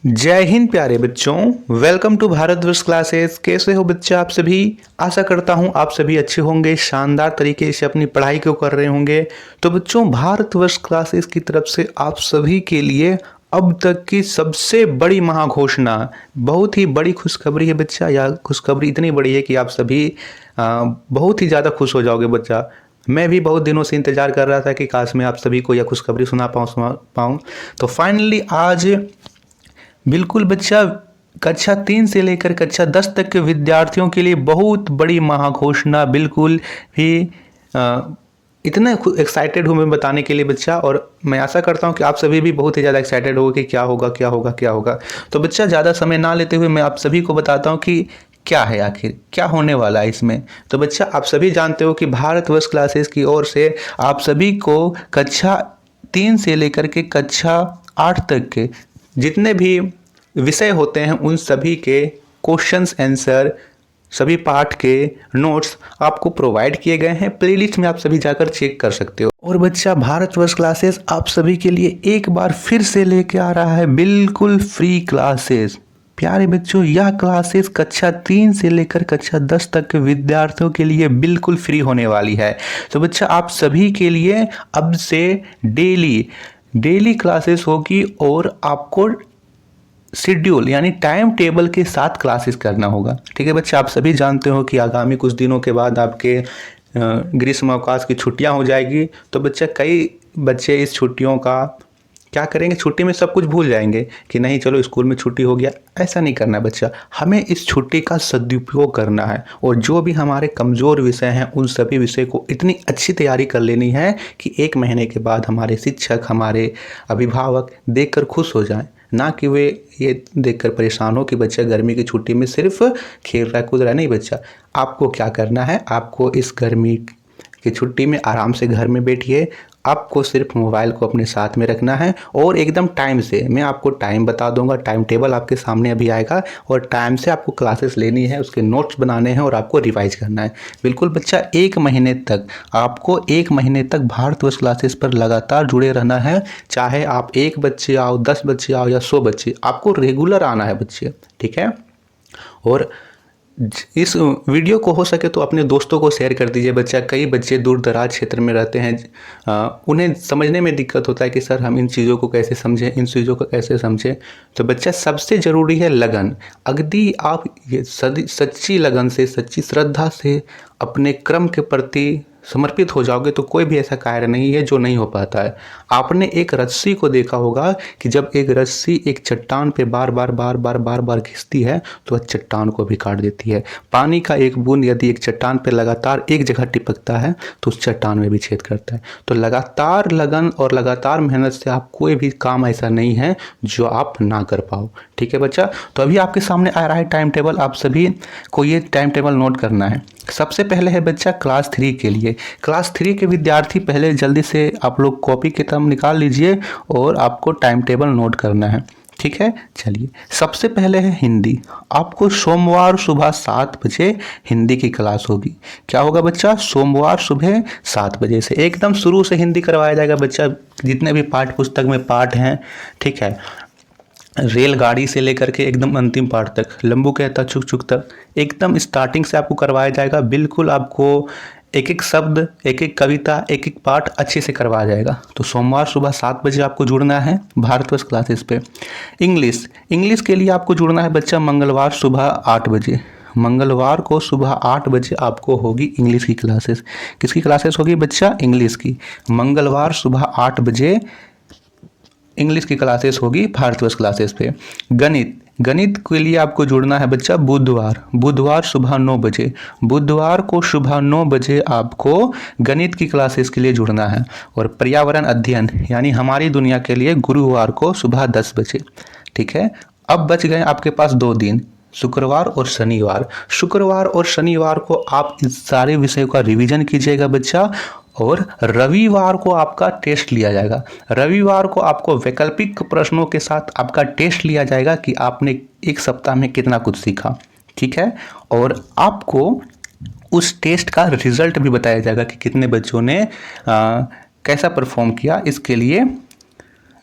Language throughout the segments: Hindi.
जय हिंद प्यारे बच्चों। Welcome to Bharatvarsh classes. कैसे हो बच्चे आप सभी? आशा करता हूँ आप सभी अच्छे होंगे, शानदार तरीके से अपनी पढ़ाई को कर रहे होंगे। तो बच्चों, भारतवर्ष क्लासेस की तरफ से आप सभी के लिए अब तक की सबसे बड़ी महाघोषणा, बहुत ही बड़ी खुशखबरी है बच्चा। यह खुशखबरी इतनी बड़ी है कि आप सभी बहुत ही ज़्यादा खुश हो जाओगे बच्चा। मैं भी बहुत दिनों से इंतज़ार कर रहा था कि काश मैं आप सभी को यह खुशखबरी सुना पाऊँ। तो फाइनली आज बिल्कुल बच्चा, कक्षा 3 से लेकर कक्षा 10 तक के विद्यार्थियों के लिए बहुत बड़ी महाघोषणा। बिल्कुल ही इतना एक्साइटेड हूँ मैं बताने के लिए बच्चा, और मैं आशा करता हूँ कि आप सभी भी बहुत ही ज़्यादा एक्साइटेड हो कि क्या होगा क्या होगा क्या होगा। तो बच्चा, ज़्यादा समय ना लेते हुए मैं आप सभी को बताता हूँ कि क्या है, आखिर क्या होने वाला है इसमें। तो बच्चा, आप सभी जानते हो कि भारतवर्ष क्लासेस की ओर से आप सभी को कक्षा 3 से लेकर के कक्षा 8 तक के जितने भी विषय होते हैं उन सभी के क्वेश्चंस आंसर, सभी पाठ के नोट्स आपको प्रोवाइड किए गए हैं। प्लेलिस्ट में आप सभी जाकर चेक कर सकते हो। और बच्चा, भारतवर्ष क्लासेस आप सभी के लिए एक बार फिर से लेके आ रहा है बिल्कुल फ्री क्लासेस। प्यारे बच्चों, यह क्लासेस कक्षा 3 से लेकर कक्षा 10 तक के विद्यार्थियों के लिए बिल्कुल फ्री होने वाली है। तो बच्चा, आप सभी के लिए अब से डेली क्लासेस होगी, और आपको शेड्यूल यानी टाइम टेबल के साथ क्लासेस करना होगा। ठीक है बच्चा, आप सभी जानते हो कि आगामी कुछ दिनों के बाद आपके ग्रीष्म अवकाश की छुट्टियां हो जाएगी। तो बच्चा, कई बच्चे इस छुट्टियों का क्या करेंगे, छुट्टी में सब कुछ भूल जाएंगे कि नहीं चलो स्कूल में छुट्टी हो गया। ऐसा नहीं करना है बच्चा, हमें इस छुट्टी का सदुपयोग करना है, और जो भी हमारे कमज़ोर विषय हैं उन सभी विषय को इतनी अच्छी तैयारी कर लेनी है कि 1 महीने के बाद हमारे शिक्षक, हमारे अभिभावक देखकर खुश हो जाएं, ना कि वे ये देखकर परेशान हो कि बच्चा गर्मी की छुट्टी में सिर्फ खेल रहा है कूद रहा है। नहीं बच्चा, आपको क्या करना है, आपको इस गर्मी की छुट्टी में आराम से घर में बैठिए। आपको सिर्फ मोबाइल को अपने साथ में रखना है, और एकदम टाइम से, मैं आपको टाइम बता दूंगा, टाइम टेबल आपके सामने अभी आएगा, और टाइम से आपको क्लासेस लेनी है, उसके नोट्स बनाने हैं और आपको रिवाइज करना है। बिल्कुल बच्चा, 1 महीने तक आपको 1 महीने तक भारतवर्ष क्लासेस पर लगातार जुड़े रहना है। चाहे आप 1 बच्चे आओ, 10 बच्चे आओ या 100 बच्चे, आपको रेगुलर आना है बच्चे। ठीक है, और इस वीडियो को हो सके तो अपने दोस्तों को शेयर कर दीजिए बच्चा। कई बच्चे दूर दराज क्षेत्र में रहते हैं, उन्हें समझने में दिक्कत होता है कि सर हम इन चीज़ों को कैसे समझें, इन चीज़ों को कैसे समझें। तो बच्चा, सबसे ज़रूरी है लगन। यदि आप ये सच्ची लगन से, सच्ची श्रद्धा से अपने क्रम के प्रति समर्पित हो जाओगे तो कोई भी ऐसा कार्य नहीं है जो नहीं हो पाता है। आपने एक रस्सी को देखा होगा कि जब एक रस्सी एक चट्टान पे बार बार खींचती है तो वह चट्टान को भी काट देती है। पानी का एक बूंद यदि एक चट्टान पे लगातार एक जगह टिपकता है तो उस चट्टान में भी छेद करता है। तो लगातार लगन और लगातार मेहनत से आप कोई भी काम ऐसा नहीं है जो आप ना कर पाओ। ठीक है बच्चा, तो अभी आपके सामने आ रहा है टाइम टेबल। आप सभी को ये टाइम टेबल नोट करना है। सबसे पहले है बच्चा क्लास 3 के लिए। क्लास 3 के विद्यार्थी पहले जल्दी से आप लोग कॉपी किताब निकाल लीजिए और आपको टाइम टेबल नोट करना है। ठीक है, चलिए सबसे पहले है हिंदी। आपको सोमवार सुबह 7 बजे हिंदी की क्लास होगी। क्या होगा बच्चा? सोमवार सुबह 7 बजे से एकदम शुरू से हिंदी करवाया जाएगा बच्चा। जितने भी पाठ्य पुस्तक में पाठ हैं, ठीक है, रेलगाड़ी से लेकर के एकदम अंतिम पार्ट तक, लंबू कहता चुक चुक तक, एकदम स्टार्टिंग से आपको करवाया जाएगा। बिल्कुल आपको एक एक शब्द, एक एक कविता, एक एक पाठ अच्छे से करवाया जाएगा। तो सोमवार सुबह 7 बजे आपको जुड़ना है भारतवर्ष क्लासेस पे। इंग्लिश के लिए आपको जुड़ना है बच्चा मंगलवार सुबह 8 बजे। मंगलवार को सुबह 8 बजे आपको होगी इंग्लिश की क्लासेस। किसकी क्लासेस होगी बच्चा? इंग्लिश की। मंगलवार सुबह 8 बजे इंग्लिश की क्लासेस होगी भारतवर्ष क्लासेस पे। गणित के लिए आपको जुड़ना है बच्चा बुधवार सुबह 9 बजे। बुधवार को सुबह 9 बजे आपको गणित की क्लासेस के लिए जुड़ना है। और पर्यावरण अध्ययन यानी हमारी दुनिया के लिए गुरुवार को सुबह 10 बजे। ठीक है, अब बच गए आपके पास 2 दिन, शुक्रवार और शनिवार। शुक्रवार और शनिवार को आप इस सारे विषयों का रिवीजन कीजिएगा बच्चा, और रविवार को आपका टेस्ट लिया जाएगा। रविवार को आपको वैकल्पिक प्रश्नों के साथ आपका टेस्ट लिया जाएगा कि आपने एक सप्ताह में कितना कुछ सीखा। ठीक है, और आपको उस टेस्ट का रिजल्ट भी बताया जाएगा कि कितने बच्चों ने कैसा परफॉर्म किया। इसके लिए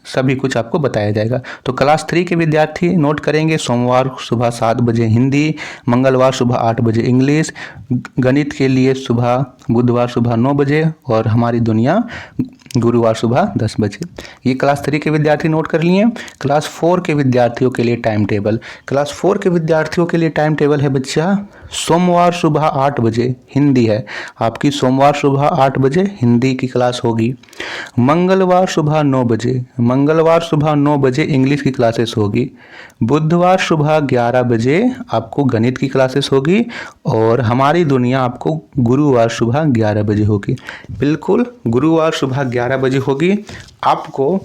सभी कुछ आपको बताया जाएगा। तो क्लास 3 के विद्यार्थी नोट करेंगे, सोमवार सुबह 7 बजे हिंदी, मंगलवार सुबह 8 बजे इंग्लिश, गणित के लिए सुबह बुधवार सुबह 9 बजे और हमारी दुनिया गुरुवार सुबह 10 बजे। ये क्लास 3 के विद्यार्थी नोट कर लिए। क्लास 4 के विद्यार्थियों के लिए टाइम टेबल। क्लास 4 के विद्यार्थियों के लिए टाइम टेबल है बच्चा, सोमवार सुबह 8 बजे हिंदी है आपकी, सोमवार सुबह 8 बजे हिंदी की क्लास होगी। मंगलवार सुबह 9 बजे, मंगलवार सुबह 9 बजे इंग्लिश की क्लासेस होगी। बुधवार सुबह 11 बजे आपको गणित की क्लासेस होगी और हमारी दुनिया आपको गुरुवार सुबह 11 बजे होगी। बिल्कुल गुरुवार सुबह 11 बजे होगी। आपको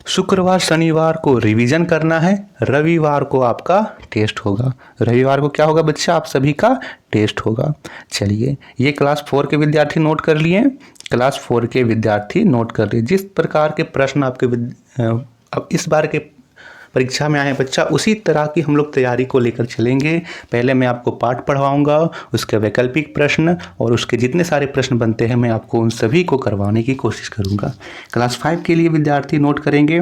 शुक्रवार शनिवार को रिवीजन करना है, रविवार को आपका टेस्ट होगा। रविवार को क्या होगा बच्चा, आप सभी का टेस्ट होगा। चलिए, ये क्लास 4 के विद्यार्थी नोट कर लिए। क्लास 4 के विद्यार्थी नोट कर लिए। जिस प्रकार के प्रश्न आपके अब इस बार के परीक्षा में आए हैं बच्चा, उसी तरह की हम लोग तैयारी को लेकर चलेंगे। पहले मैं आपको पाठ पढ़वाऊंगा, उसके वैकल्पिक प्रश्न और उसके जितने सारे प्रश्न बनते हैं मैं आपको उन सभी को करवाने की कोशिश करूंगा। क्लास 5 के लिए विद्यार्थी नोट करेंगे।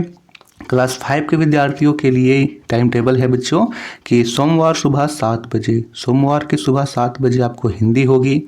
क्लास 5 के विद्यार्थियों के लिए टाइम टेबल है बच्चों कि सोमवार सुबह 7 बजे, सोमवार की सुबह 7 बजे आपको हिंदी होगी।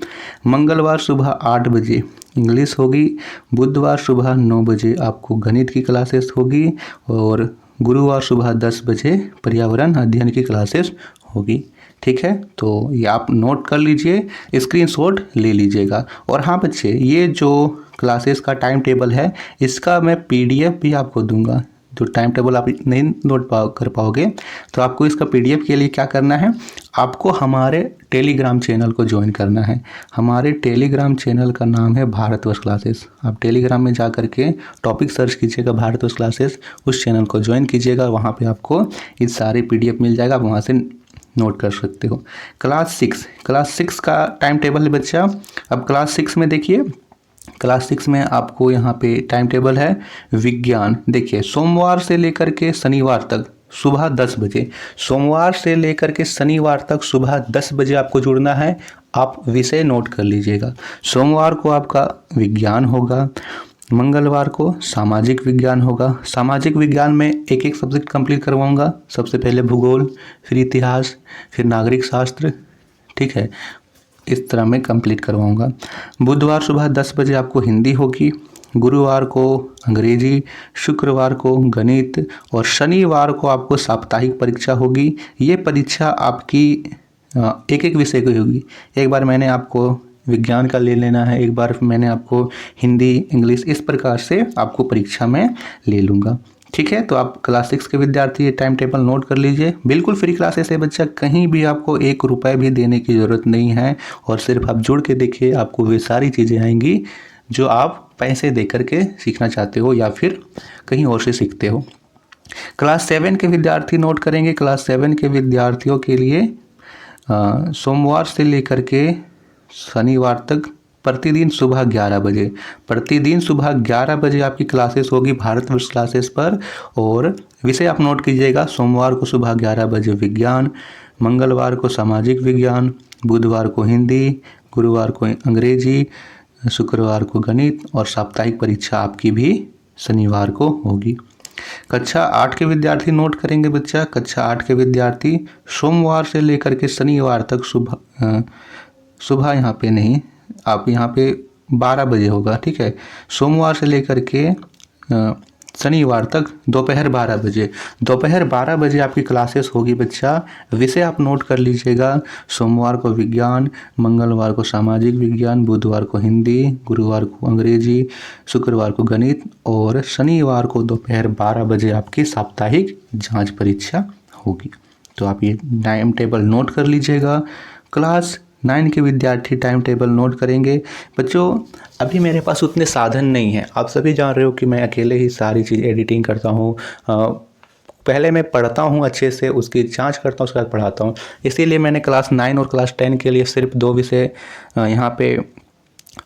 मंगलवार सुबह 8 बजे इंग्लिश होगी। बुधवार सुबह 9 बजे आपको गणित की क्लासेस होगी और गुरुवार सुबह 10 बजे पर्यावरण अध्ययन की क्लासेस होगी। ठीक है, तो ये आप नोट कर लीजिए, स्क्रीनशॉट ले लीजिएगा। और हाँ बच्चे, ये जो क्लासेस का टाइम टेबल है इसका मैं पीडीएफ भी आपको दूंगा। जो टाइम टेबल आप नहीं नोट कर पाओगे तो आपको इसका पीडीएफ के लिए क्या करना है, आपको हमारे टेलीग्राम चैनल को ज्वाइन करना है। हमारे टेलीग्राम चैनल का नाम है भारतवर्ष क्लासेस। आप टेलीग्राम में जा करके टॉपिक सर्च कीजिएगा भारतवर्ष क्लासेस, उस चैनल को ज्वाइन कीजिएगा। वहाँ पे आपको ये सारे पीडीएफ मिल जाएगा, वहाँ से नोट कर सकते हो। क्लास 6 का टाइम टेबल है बच्चा। अब क्लास 6 में देखिए, क्लास 6 में आपको यहाँ पे टाइम टेबल है विज्ञान। देखिए, सोमवार से लेकर के शनिवार तक सुबह 10 बजे, सोमवार से लेकर के शनिवार तक सुबह 10 बजे आपको जुड़ना है। आप विषय नोट कर लीजिएगा। सोमवार को आपका विज्ञान होगा, मंगलवार को सामाजिक विज्ञान होगा। सामाजिक विज्ञान में एक एक सब्जेक्ट कंप्लीट करवाऊंगा। सबसे पहले भूगोल, फिर इतिहास, फिर नागरिक शास्त्र। ठीक है, इस तरह मैं कंप्लीट करवाऊंगा। बुधवार सुबह 10 बजे आपको हिंदी होगी, गुरुवार को अंग्रेजी, शुक्रवार को गणित और शनिवार को आपको साप्ताहिक परीक्षा होगी। ये परीक्षा आपकी एक एक विषय की होगी। एक बार मैंने आपको विज्ञान का ले लेना है, एक बार मैंने आपको हिंदी, इंग्लिश, इस प्रकार से आपको परीक्षा में ले लूँगा। ठीक है, तो आप क्लास 6 के विद्यार्थी ये टाइम टेबल नोट कर लीजिए। बिल्कुल फ्री क्लासेस है बच्चा, कहीं भी आपको 1 रुपये भी देने की ज़रूरत नहीं है और सिर्फ आप जुड़ के देखिए, आपको वे सारी चीज़ें आएंगी जो आप पैसे दे करके सीखना चाहते हो या फिर कहीं और से सीखते हो। क्लास 7 के विद्यार्थी नोट करेंगे। क्लास 7 के विद्यार्थियों के लिए सोमवार से लेकर के शनिवार तक प्रतिदिन सुबह 11 बजे, प्रतिदिन सुबह 11 बजे आपकी क्लासेस होगी भारतवर्ष क्लासेस पर। और विषय आप नोट कीजिएगा, सोमवार को सुबह 11 बजे विज्ञान, मंगलवार को सामाजिक विज्ञान, बुधवार को हिंदी, गुरुवार को अंग्रेजी, शुक्रवार को गणित और साप्ताहिक परीक्षा आपकी भी शनिवार को होगी। कक्षा 8 के विद्यार्थी नोट करेंगे बच्चा। कक्षा 8 के विद्यार्थी सोमवार से लेकर के शनिवार तक सुबह यहाँ पे नहीं, आप यहाँ पे 12 बजे होगा। ठीक है, सोमवार से लेकर के शनिवार तक दोपहर 12 बजे, दोपहर 12 बजे आपकी क्लासेस होगी बच्चा। विषय आप नोट कर लीजिएगा, सोमवार को विज्ञान, मंगलवार को सामाजिक विज्ञान, बुधवार को हिंदी, गुरुवार को अंग्रेजी, शुक्रवार को गणित और शनिवार को दोपहर 12 बजे आपकी साप्ताहिक जांच परीक्षा होगी। तो आप ये टाइम टेबल नोट कर लीजिएगा। क्लास 9 के विद्यार्थी टाइम टेबल नोट करेंगे। बच्चों, अभी मेरे पास उतने साधन नहीं हैं। आप सभी जान रहे हो कि मैं अकेले ही सारी चीज़ एडिटिंग करता हूँ। पहले मैं पढ़ता हूँ अच्छे से, उसकी जांच करता हूँ, उसके बाद पढ़ाता हूँ। इसीलिए मैंने क्लास 9 और क्लास 10 के लिए सिर्फ 2 विषय यहाँ पे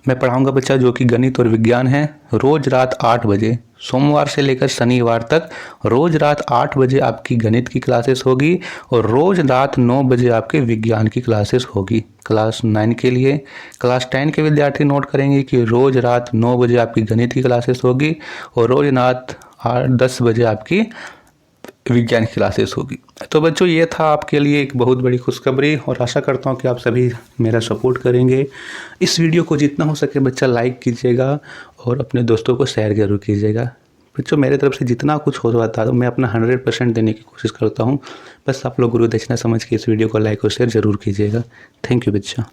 मैं पढ़ाऊँगा बच्चा, जो कि गणित और विज्ञान है। रोज़ रात 8 बजे, सोमवार से लेकर शनिवार तक रोज़ रात 8 बजे आपकी गणित की क्लासेस होगी और रोज़ रात 9 बजे आपके विज्ञान की क्लासेस होगी क्लास 9 के लिए। क्लास 10 के विद्यार्थी नोट करेंगे कि रोज़ रात 9 बजे आपकी गणित की क्लासेस होगी और रोज़ रात 10 बजे आपकी विज्ञान की क्लासेस होगी। तो बच्चों ये था आपके लिए एक बहुत बड़ी खुशखबरी और आशा करता हूँ कि आप सभी मेरा सपोर्ट करेंगे। इस वीडियो को जितना हो सके बच्चा लाइक कीजिएगा और अपने दोस्तों को शेयर जरूर कीजिएगा। बच्चों मेरे तरफ से जितना कुछ हो बता दो, मैं अपना 100% देने की कोशिश करता हूँ। बस आप लोग गुरु दक्षिणा समझ के इस वीडियो को लाइक और शेयर जरूर कीजिएगा। थैंक यू बच्चा।